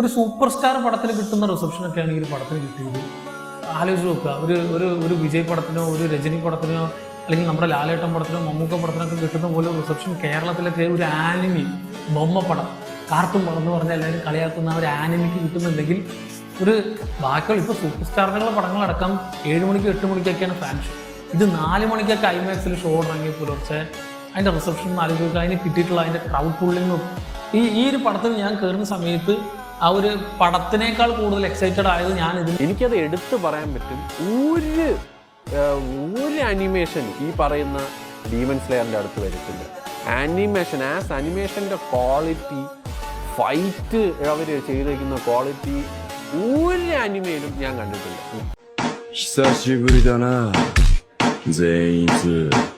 ഒരു super star പടത്തിന് കിട്ടുന്ന റിസപ്ഷനൊക്കെയാണ് ഈ ഒരു പടത്തിന് കിട്ടിയത്. ആലോചിച്ച് നോക്കുക, ഒരു വിജയ് പടത്തിനോ ഒരു രജനി പടത്തിനോ അല്ലെങ്കിൽ നമ്മുടെ ലാലേട്ടൻ പടത്തിനോ മമ്മൂക്ക പടത്തിനൊക്കെ കിട്ടുന്ന പോലെ റിസപ്ഷൻ കേരളത്തിലൊക്കെ ഒരു ആനിമി ബൊമ്മ പടം കാർട്ടൂൺ പടം എന്ന് പറഞ്ഞാൽ എല്ലാവരും കളിയാക്കുന്ന ഒരു ആനിമിക്ക് കിട്ടുന്നുണ്ടെങ്കിൽ ഒരു ബാക്കിയുള്ള ഇപ്പോൾ സൂപ്പർ സ്റ്റാറുകളുടെ പടങ്ങളടക്കം 7 മണിക്ക് 8 മണിക്കൊക്കെയാണ് ഫാൻ ഷോ. ഇത് 4 മണിക്കൊക്കെ ഐമാക്സിൽ ഷോ ഇറങ്ങി പുലർച്ചെ അതിൻ്റെ റിസപ്ഷൻ ആലോചിക്കുക, അതിന് കിട്ടിയിട്ടുള്ള അതിൻ്റെ ക്രൗഡ് പുള്ളിങ്ങും ഈ ഒരു പടത്തിന് ഞാൻ കയറുന്ന സമയത്ത് ആ ഒരു പടത്തിനേക്കാൾ കൂടുതൽ എക്സൈറ്റഡ് ആയത് ഞാൻ എനിക്കത് എടുത്തു പറയാൻ പറ്റും. ഒരു അനിമേഷൻ ഈ പറയുന്ന ഡീമൺ സ്ലെയറിൻ്റെ അടുത്ത് വരത്തില്ല. അനിമേഷൻ്റെ ക്വാളിറ്റി, ഫൈറ്റ് അവർ ചെയ്തിരിക്കുന്ന ക്വാളിറ്റി ഒരു അനിമയിലും ഞാൻ കണ്ടിട്ടില്ല. 久しぶりだな、善逸。